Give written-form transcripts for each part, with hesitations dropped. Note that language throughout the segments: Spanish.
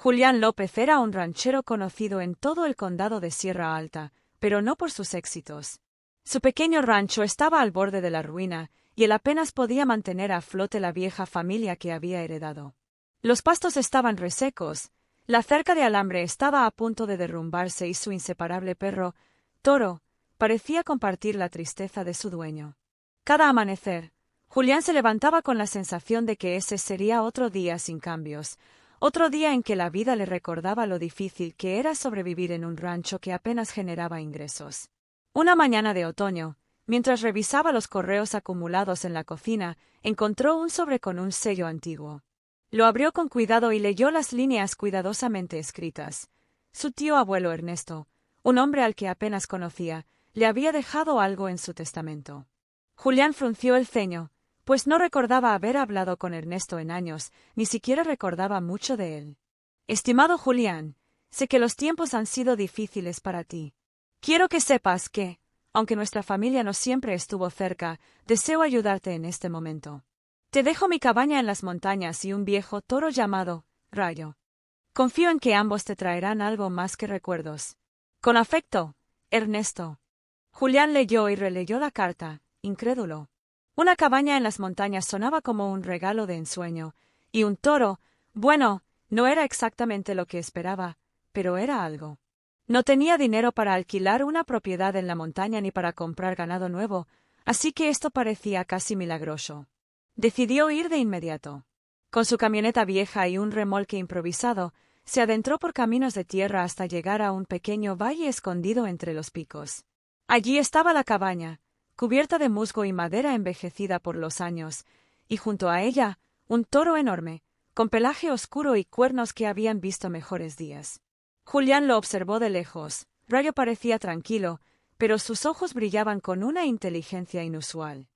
Julián López era un ranchero conocido en todo el condado de Sierra Alta, pero no por sus éxitos. Su pequeño rancho estaba al borde de la ruina, y él apenas podía mantener a flote la vieja familia que había heredado. Los pastos estaban resecos, la cerca de alambre estaba a punto de derrumbarse y su inseparable perro, Toro, parecía compartir la tristeza de su dueño. Cada amanecer, Julián se levantaba con la sensación de que ese sería otro día sin cambios, otro día en que la vida le recordaba lo difícil que era sobrevivir en un rancho que apenas generaba ingresos. Una mañana de otoño, mientras revisaba los correos acumulados en la cocina, encontró un sobre con un sello antiguo. Lo abrió con cuidado y leyó las líneas cuidadosamente escritas. Su tío abuelo Ernesto, un hombre al que apenas conocía, le había dejado algo en su testamento. Julián frunció el ceño, pues no recordaba haber hablado con Ernesto en años, ni siquiera recordaba mucho de él. Estimado Julián, sé que los tiempos han sido difíciles para ti. Quiero que sepas que, aunque nuestra familia no siempre estuvo cerca, deseo ayudarte en este momento. Te dejo mi cabaña en las montañas y un viejo toro llamado Rayo. Confío en que ambos te traerán algo más que recuerdos. Con afecto, Ernesto. Julián leyó y releyó la carta, incrédulo. Una cabaña en las montañas sonaba como un regalo de ensueño, y un toro, bueno, no era exactamente lo que esperaba, pero era algo. No tenía dinero para alquilar una propiedad en la montaña ni para comprar ganado nuevo, así que esto parecía casi milagroso. Decidió ir de inmediato. Con su camioneta vieja y un remolque improvisado, se adentró por caminos de tierra hasta llegar a un pequeño valle escondido entre los picos. Allí estaba la cabaña, cubierta de musgo y madera envejecida por los años, y junto a ella, un toro enorme, con pelaje oscuro y cuernos que habían visto mejores días. Julián lo observó de lejos. Rayo parecía tranquilo, pero sus ojos brillaban con una inteligencia inusual.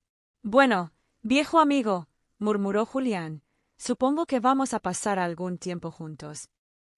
Bueno, viejo amigo, murmuró Julián, supongo que vamos a pasar algún tiempo juntos.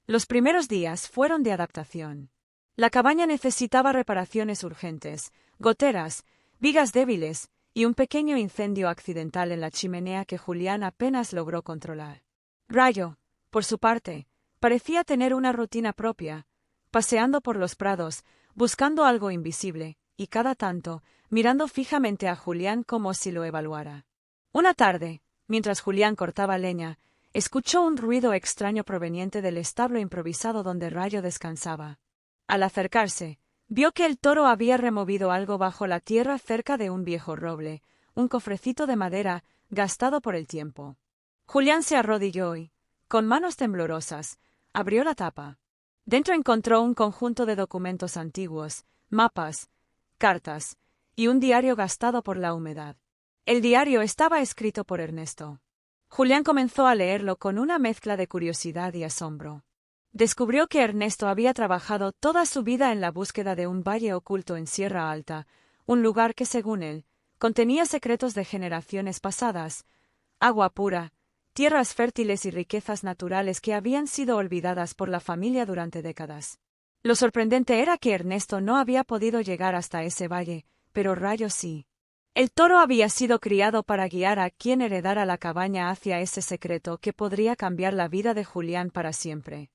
Los primeros días fueron de adaptación. La cabaña necesitaba reparaciones urgentes, goteras, vigas débiles y un pequeño incendio accidental en la chimenea que Julián apenas logró controlar. Rayo, por su parte, parecía tener una rutina propia, paseando por los prados, buscando algo invisible, y cada tanto, mirando fijamente a Julián como si lo evaluara. Una tarde, mientras Julián cortaba leña, escuchó un ruido extraño proveniente del establo improvisado donde Rayo descansaba. Al acercarse, vio que el toro había removido algo bajo la tierra cerca de un viejo roble, un cofrecito de madera gastado por el tiempo. Julián se arrodilló y, con manos temblorosas, abrió la tapa. Dentro encontró un conjunto de documentos antiguos, mapas, cartas y un diario gastado por la humedad. El diario estaba escrito por Ernesto. Julián comenzó a leerlo con una mezcla de curiosidad y asombro. Descubrió que Ernesto había trabajado toda su vida en la búsqueda de un valle oculto en Sierra Alta, un lugar que, según él, contenía secretos de generaciones pasadas, agua pura, tierras fértiles y riquezas naturales que habían sido olvidadas por la familia durante décadas. Lo sorprendente era que Ernesto no había podido llegar hasta ese valle, pero Rayo sí. El toro había sido criado para guiar a quien heredara la cabaña hacia ese secreto que podría cambiar la vida de Julián para siempre.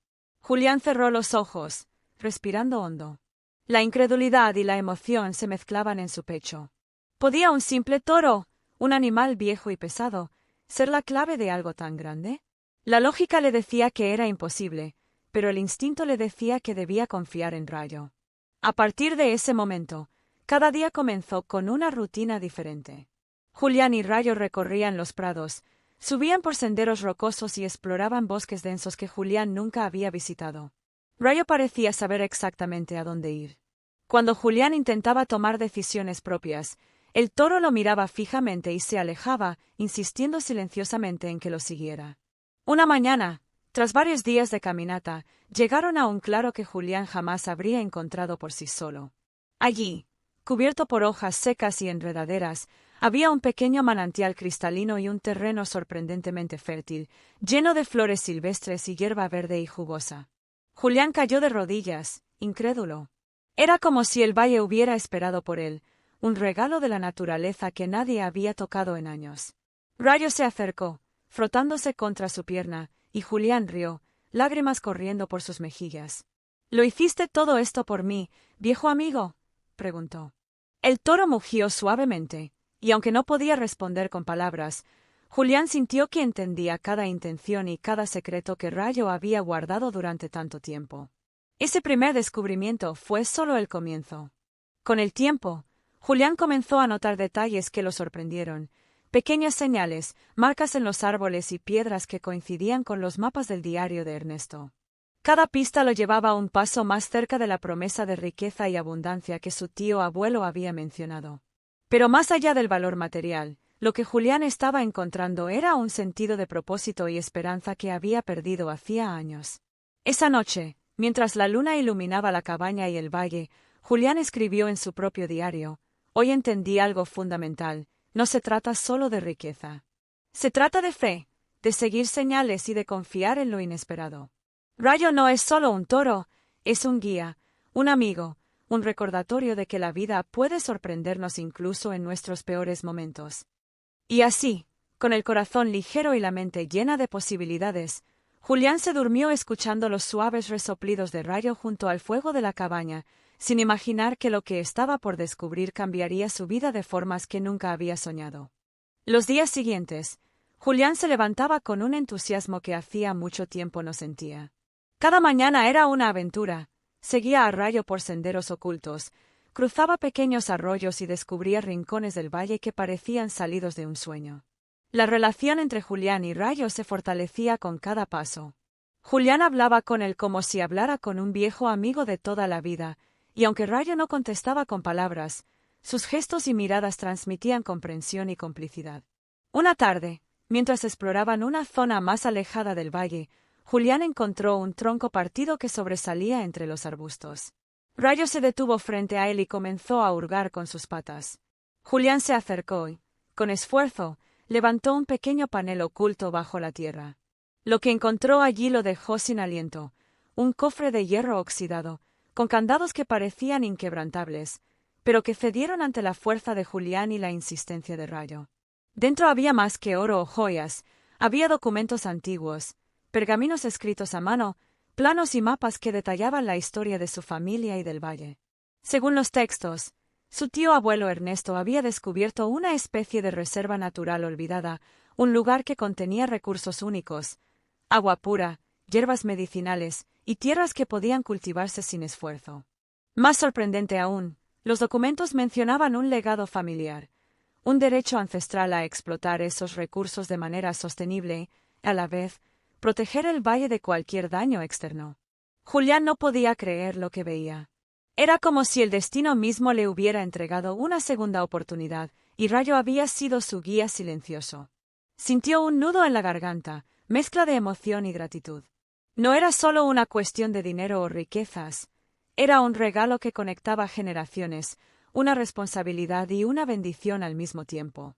Julián cerró los ojos, respirando hondo. La incredulidad y la emoción se mezclaban en su pecho. ¿Podía un simple toro, un animal viejo y pesado, ser la clave de algo tan grande? La lógica le decía que era imposible, pero el instinto le decía que debía confiar en Rayo. A partir de ese momento, cada día comenzó con una rutina diferente. Julián y Rayo recorrían los prados, subían por senderos rocosos y exploraban bosques densos que Julián nunca había visitado. Rayo parecía saber exactamente a dónde ir. Cuando Julián intentaba tomar decisiones propias, el toro lo miraba fijamente y se alejaba, insistiendo silenciosamente en que lo siguiera. Una mañana, tras varios días de caminata, llegaron a un claro que Julián jamás habría encontrado por sí solo. Allí, cubierto por hojas secas y enredaderas, había un pequeño manantial cristalino y un terreno sorprendentemente fértil, lleno de flores silvestres y hierba verde y jugosa. Julián cayó de rodillas, incrédulo. Era como si el valle hubiera esperado por él, un regalo de la naturaleza que nadie había tocado en años. Rayo se acercó, frotándose contra su pierna, y Julián rió, lágrimas corriendo por sus mejillas. —¿Lo hiciste todo esto por mí, viejo amigo? —preguntó. El toro mugió suavemente, y aunque no podía responder con palabras, Julián sintió que entendía cada intención y cada secreto que Rayo había guardado durante tanto tiempo. Ese primer descubrimiento fue solo el comienzo. Con el tiempo, Julián comenzó a notar detalles que lo sorprendieron, pequeñas señales, marcas en los árboles y piedras que coincidían con los mapas del diario de Ernesto. Cada pista lo llevaba un paso más cerca de la promesa de riqueza y abundancia que su tío abuelo había mencionado. Pero más allá del valor material, lo que Julián estaba encontrando era un sentido de propósito y esperanza que había perdido hacía años. Esa noche, mientras la luna iluminaba la cabaña y el valle, Julián escribió en su propio diario: «Hoy entendí algo fundamental, no se trata solo de riqueza. Se trata de fe, de seguir señales y de confiar en lo inesperado. Rayo no es solo un toro, es un guía, un amigo, un recordatorio de que la vida puede sorprendernos incluso en nuestros peores momentos». Y así, con el corazón ligero y la mente llena de posibilidades, Julián se durmió escuchando los suaves resoplidos de Rayo junto al fuego de la cabaña, sin imaginar que lo que estaba por descubrir cambiaría su vida de formas que nunca había soñado. Los días siguientes, Julián se levantaba con un entusiasmo que hacía mucho tiempo no sentía. Cada mañana era una aventura, seguía a Rayo por senderos ocultos, cruzaba pequeños arroyos y descubría rincones del valle que parecían salidos de un sueño. La relación entre Julián y Rayo se fortalecía con cada paso. Julián hablaba con él como si hablara con un viejo amigo de toda la vida, y aunque Rayo no contestaba con palabras, sus gestos y miradas transmitían comprensión y complicidad. Una tarde, mientras exploraban una zona más alejada del valle, Julián encontró un tronco partido que sobresalía entre los arbustos. Rayo se detuvo frente a él y comenzó a hurgar con sus patas. Julián se acercó y, con esfuerzo, levantó un pequeño panel oculto bajo la tierra. Lo que encontró allí lo dejó sin aliento: un cofre de hierro oxidado, con candados que parecían inquebrantables, pero que cedieron ante la fuerza de Julián y la insistencia de Rayo. Dentro había más que oro o joyas, había documentos antiguos, pergaminos escritos a mano, planos y mapas que detallaban la historia de su familia y del valle. Según los textos, su tío abuelo Ernesto había descubierto una especie de reserva natural olvidada, un lugar que contenía recursos únicos: agua pura, hierbas medicinales y tierras que podían cultivarse sin esfuerzo. Más sorprendente aún, los documentos mencionaban un legado familiar, un derecho ancestral a explotar esos recursos de manera sostenible, a la vez, proteger el valle de cualquier daño externo. Julián no podía creer lo que veía. Era como si el destino mismo le hubiera entregado una segunda oportunidad, y Rayo había sido su guía silencioso. Sintió un nudo en la garganta, mezcla de emoción y gratitud. No era solo una cuestión de dinero o riquezas, era un regalo que conectaba generaciones, una responsabilidad y una bendición al mismo tiempo.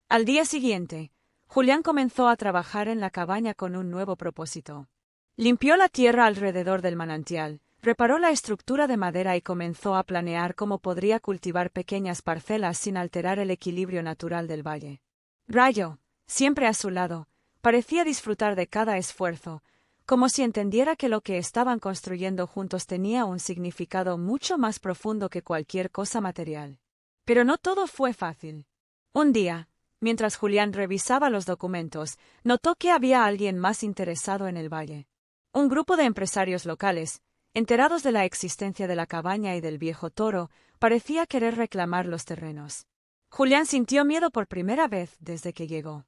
Al día siguiente, Julián comenzó a trabajar en la cabaña con un nuevo propósito. Limpió la tierra alrededor del manantial, reparó la estructura de madera y comenzó a planear cómo podría cultivar pequeñas parcelas sin alterar el equilibrio natural del valle. Rayo, siempre a su lado, parecía disfrutar de cada esfuerzo, como si entendiera que lo que estaban construyendo juntos tenía un significado mucho más profundo que cualquier cosa material. Pero no todo fue fácil. Un día, mientras Julián revisaba los documentos, notó que había alguien más interesado en el valle. Un grupo de empresarios locales, enterados de la existencia de la cabaña y del viejo toro, parecía querer reclamar los terrenos. Julián sintió miedo por primera vez desde que llegó.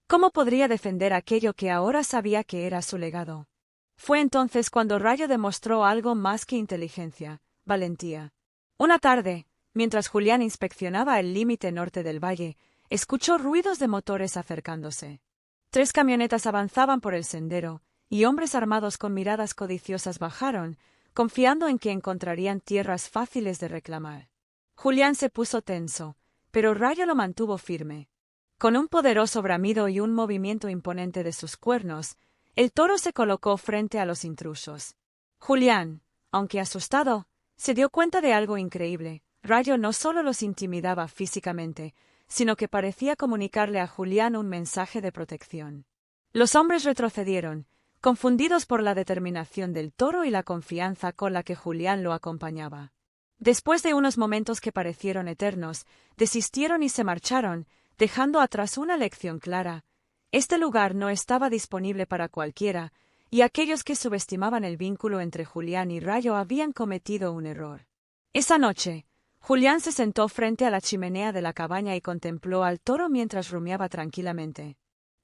¿Cómo podría defender aquello que ahora sabía que era su legado? Fue entonces cuando Rayo demostró algo más que inteligencia: valentía. Una tarde, mientras Julián inspeccionaba el límite norte del valle, escuchó ruidos de motores acercándose. 3 camionetas avanzaban por el sendero, y hombres armados con miradas codiciosas bajaron, confiando en que encontrarían tierras fáciles de reclamar. Julián se puso tenso, pero Rayo lo mantuvo firme. Con un poderoso bramido y un movimiento imponente de sus cuernos, el toro se colocó frente a los intrusos. Julián, aunque asustado, se dio cuenta de algo increíble: Rayo no solo los intimidaba físicamente, sino que parecía comunicarle a Julián un mensaje de protección. Los hombres retrocedieron, confundidos por la determinación del toro y la confianza con la que Julián lo acompañaba. Después de unos momentos que parecieron eternos, desistieron y se marcharon, dejando atrás una lección clara. Este lugar no estaba disponible para cualquiera, y aquellos que subestimaban el vínculo entre Julián y Rayo habían cometido un error. Esa noche, Julián se sentó frente a la chimenea de la cabaña y contempló al toro mientras rumiaba tranquilamente.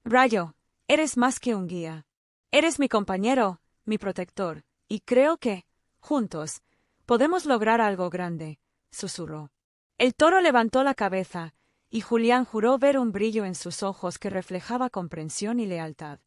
Rayo, eres más que un guía. Eres mi compañero, mi protector, y creo que, juntos, podemos lograr algo grande, susurró. El toro levantó la cabeza, y Julián juró ver un brillo en sus ojos que reflejaba comprensión y lealtad.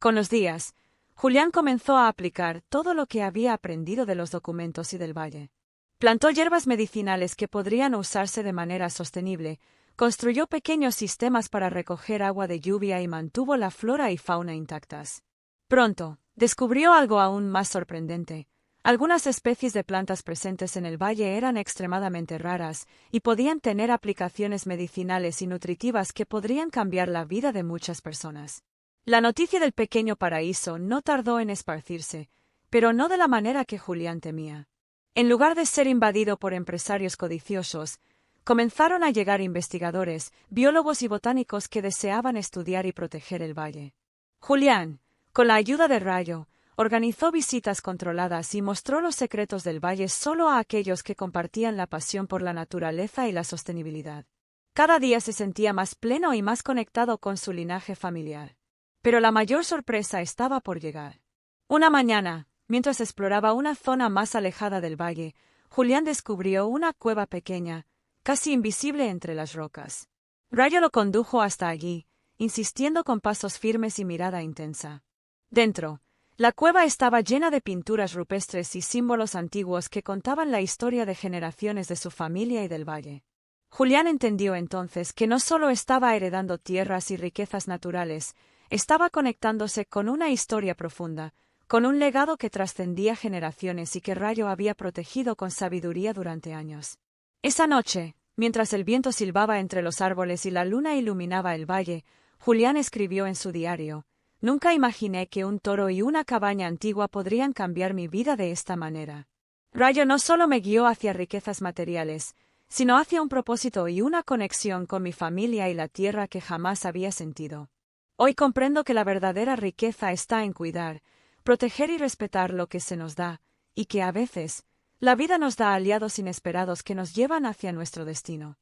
Con los días, Julián comenzó a aplicar todo lo que había aprendido de los documentos y del valle. Plantó hierbas medicinales que podrían usarse de manera sostenible, construyó pequeños sistemas para recoger agua de lluvia y mantuvo la flora y fauna intactas. Pronto, descubrió algo aún más sorprendente. Algunas especies de plantas presentes en el valle eran extremadamente raras y podían tener aplicaciones medicinales y nutritivas que podrían cambiar la vida de muchas personas. La noticia del pequeño paraíso no tardó en esparcirse, pero no de la manera que Julián temía. En lugar de ser invadido por empresarios codiciosos, comenzaron a llegar investigadores, biólogos y botánicos que deseaban estudiar y proteger el valle. Julián, con la ayuda de Rayo, organizó visitas controladas y mostró los secretos del valle solo a aquellos que compartían la pasión por la naturaleza y la sostenibilidad. Cada día se sentía más pleno y más conectado con su linaje familiar. Pero la mayor sorpresa estaba por llegar. Una mañana, mientras exploraba una zona más alejada del valle, Julián descubrió una cueva pequeña, casi invisible entre las rocas. Rayo lo condujo hasta allí, insistiendo con pasos firmes y mirada intensa. Dentro, la cueva estaba llena de pinturas rupestres y símbolos antiguos que contaban la historia de generaciones de su familia y del valle. Julián entendió entonces que no solo estaba heredando tierras y riquezas naturales, estaba conectándose con una historia profunda, con un legado que trascendía generaciones y que Rayo había protegido con sabiduría durante años. Esa noche, mientras el viento silbaba entre los árboles y la luna iluminaba el valle, Julián escribió en su diario: «Nunca imaginé que un toro y una cabaña antigua podrían cambiar mi vida de esta manera. Rayo no solo me guió hacia riquezas materiales, sino hacia un propósito y una conexión con mi familia y la tierra que jamás había sentido. Hoy comprendo que la verdadera riqueza está en cuidar, proteger y respetar lo que se nos da, y que a veces, la vida nos da aliados inesperados que nos llevan hacia nuestro destino».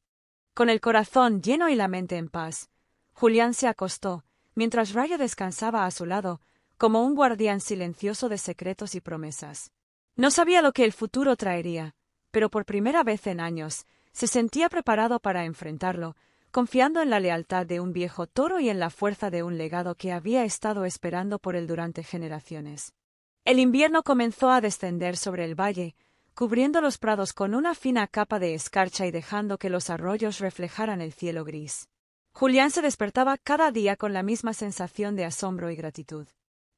Con el corazón lleno y la mente en paz, Julián se acostó, mientras Rayo descansaba a su lado, como un guardián silencioso de secretos y promesas. No sabía lo que el futuro traería, pero por primera vez en años, se sentía preparado para enfrentarlo, confiando en la lealtad de un viejo toro y en la fuerza de un legado que había estado esperando por él durante generaciones. El invierno comenzó a descender sobre el valle, cubriendo los prados con una fina capa de escarcha y dejando que los arroyos reflejaran el cielo gris. Julián se despertaba cada día con la misma sensación de asombro y gratitud.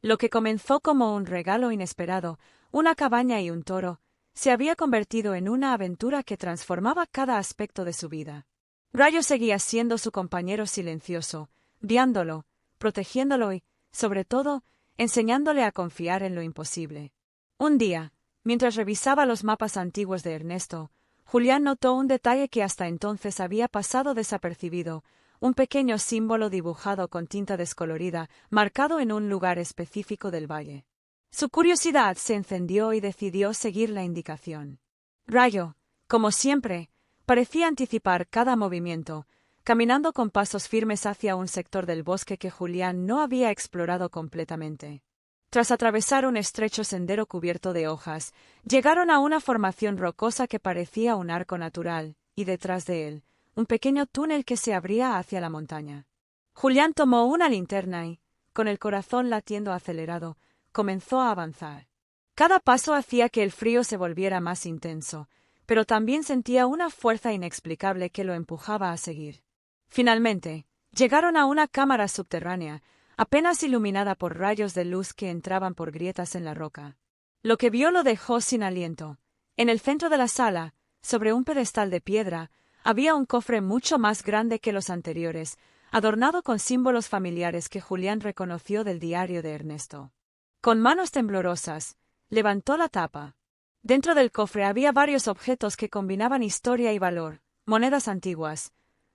Lo que comenzó como un regalo inesperado, una cabaña y un toro, se había convertido en una aventura que transformaba cada aspecto de su vida. Rayo seguía siendo su compañero silencioso, guiándolo, protegiéndolo y, sobre todo, enseñándole a confiar en lo imposible. Un día, mientras revisaba los mapas antiguos de Ernesto, Julián notó un detalle que hasta entonces había pasado desapercibido: un pequeño símbolo dibujado con tinta descolorida, marcado en un lugar específico del valle. Su curiosidad se encendió y decidió seguir la indicación. Rayo, como siempre, parecía anticipar cada movimiento, caminando con pasos firmes hacia un sector del bosque que Julián no había explorado completamente. Tras atravesar un estrecho sendero cubierto de hojas, llegaron a una formación rocosa que parecía un arco natural, y detrás de él, un pequeño túnel que se abría hacia la montaña. Julián tomó una linterna y, con el corazón latiendo acelerado, comenzó a avanzar. Cada paso hacía que el frío se volviera más intenso, pero también sentía una fuerza inexplicable que lo empujaba a seguir. Finalmente, llegaron a una cámara subterránea, apenas iluminada por rayos de luz que entraban por grietas en la roca. Lo que vio lo dejó sin aliento. En el centro de la sala, sobre un pedestal de piedra, había un cofre mucho más grande que los anteriores, adornado con símbolos familiares que Julián reconoció del diario de Ernesto. Con manos temblorosas, levantó la tapa. Dentro del cofre había varios objetos que combinaban historia y valor, monedas antiguas,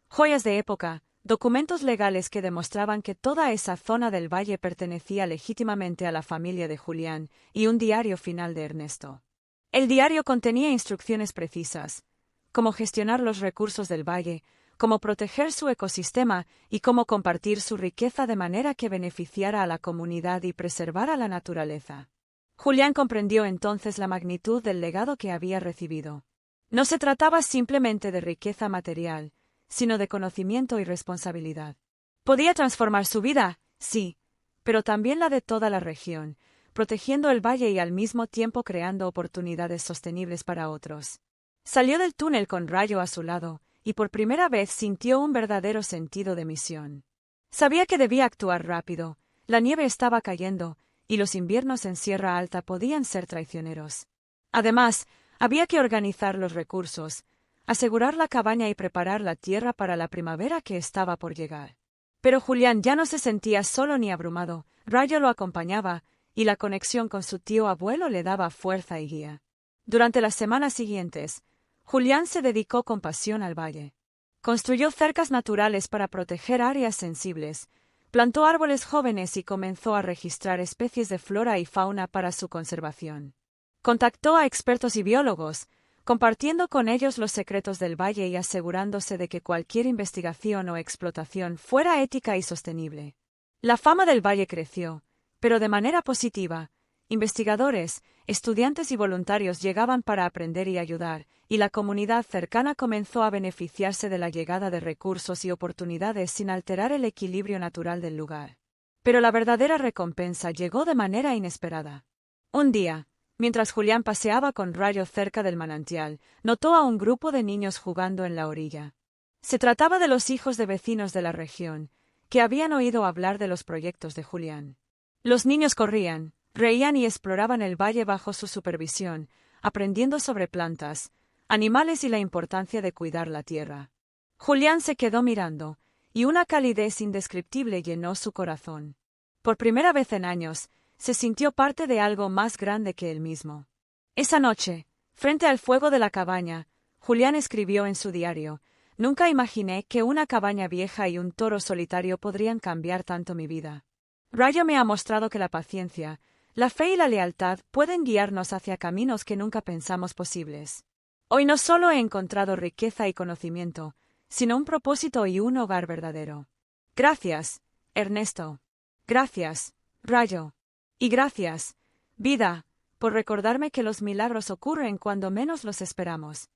joyas de época, documentos legales que demostraban que toda esa zona del valle pertenecía legítimamente a la familia de Julián, y un diario final de Ernesto. El diario contenía instrucciones precisas: cómo gestionar los recursos del valle, cómo proteger su ecosistema y cómo compartir su riqueza de manera que beneficiara a la comunidad y preservara la naturaleza. Julián comprendió entonces la magnitud del legado que había recibido. No se trataba simplemente de riqueza material, sino de conocimiento y responsabilidad. Podía transformar su vida, sí, pero también la de toda la región, protegiendo el valle y al mismo tiempo creando oportunidades sostenibles para otros. Salió del túnel con Rayo a su lado, y por primera vez sintió un verdadero sentido de misión. Sabía que debía actuar rápido, la nieve estaba cayendo, y los inviernos en Sierra Alta podían ser traicioneros. Además, había que organizar los recursos, asegurar la cabaña y preparar la tierra para la primavera que estaba por llegar. Pero Julián ya no se sentía solo ni abrumado. Rayo lo acompañaba, y la conexión con su tío abuelo le daba fuerza y guía. Durante las semanas siguientes, Julián se dedicó con pasión al valle. Construyó cercas naturales para proteger áreas sensibles, plantó árboles jóvenes y comenzó a registrar especies de flora y fauna para su conservación. Contactó a expertos y biólogos, compartiendo con ellos los secretos del valle y asegurándose de que cualquier investigación o explotación fuera ética y sostenible. La fama del valle creció, pero de manera positiva. Investigadores, estudiantes y voluntarios llegaban para aprender y ayudar, y la comunidad cercana comenzó a beneficiarse de la llegada de recursos y oportunidades sin alterar el equilibrio natural del lugar. Pero la verdadera recompensa llegó de manera inesperada. Un día, mientras Julián paseaba con Rayo cerca del manantial, notó a un grupo de niños jugando en la orilla. Se trataba de los hijos de vecinos de la región, que habían oído hablar de los proyectos de Julián. Los niños corrían, reían y exploraban el valle bajo su supervisión, aprendiendo sobre plantas, animales y la importancia de cuidar la tierra. Julián se quedó mirando, y una calidez indescriptible llenó su corazón. Por primera vez en años, se sintió parte de algo más grande que él mismo. Esa noche, frente al fuego de la cabaña, Julián escribió en su diario: «Nunca imaginé que una cabaña vieja y un toro solitario podrían cambiar tanto mi vida. Rayo me ha mostrado que la paciencia, la fe y la lealtad pueden guiarnos hacia caminos que nunca pensamos posibles. Hoy no solo he encontrado riqueza y conocimiento, sino un propósito y un hogar verdadero. Gracias, Ernesto. Gracias, Rayo. Y gracias, vida, por recordarme que los milagros ocurren cuando menos los esperamos».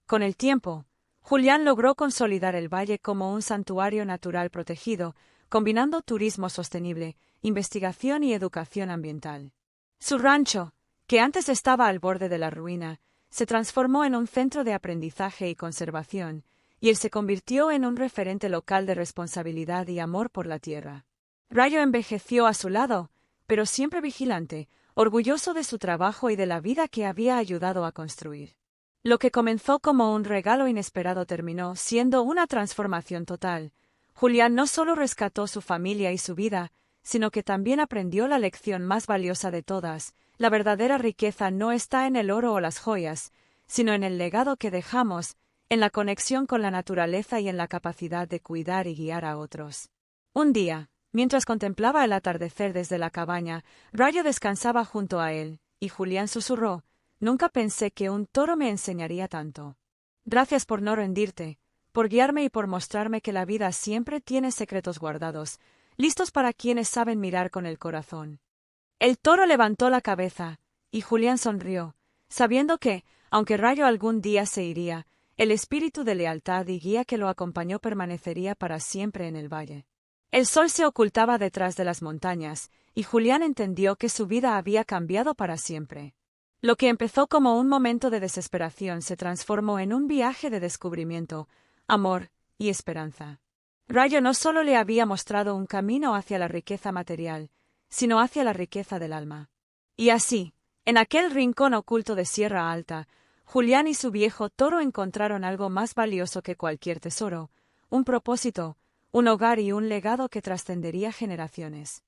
Con el tiempo, Julián logró consolidar el valle como un santuario natural protegido, combinando turismo sostenible, investigación y educación ambiental. Su rancho, que antes estaba al borde de la ruina, se transformó en un centro de aprendizaje y conservación, y él se convirtió en un referente local de responsabilidad y amor por la tierra. Rayo envejeció a su lado, pero siempre vigilante, orgulloso de su trabajo y de la vida que había ayudado a construir. Lo que comenzó como un regalo inesperado terminó siendo una transformación total. Julián no solo rescató su familia y su vida, sino que también aprendió la lección más valiosa de todas: la verdadera riqueza no está en el oro o las joyas, sino en el legado que dejamos, en la conexión con la naturaleza y en la capacidad de cuidar y guiar a otros. Un día, mientras contemplaba el atardecer desde la cabaña, Rayo descansaba junto a él, y Julián susurró: «Nunca pensé que un toro me enseñaría tanto. Gracias por no rendirte, por guiarme y por mostrarme que la vida siempre tiene secretos guardados, listos para quienes saben mirar con el corazón». El toro levantó la cabeza, y Julián sonrió, sabiendo que, aunque Rayo algún día se iría, el espíritu de lealtad y guía que lo acompañó permanecería para siempre en el valle. El sol se ocultaba detrás de las montañas, y Julián entendió que su vida había cambiado para siempre. Lo que empezó como un momento de desesperación se transformó en un viaje de descubrimiento, amor y esperanza. Rayo no solo le había mostrado un camino hacia la riqueza material, sino hacia la riqueza del alma. Y así, en aquel rincón oculto de Sierra Alta, Julián y su viejo toro encontraron algo más valioso que cualquier tesoro: un propósito, un hogar y un legado que trascendería generaciones.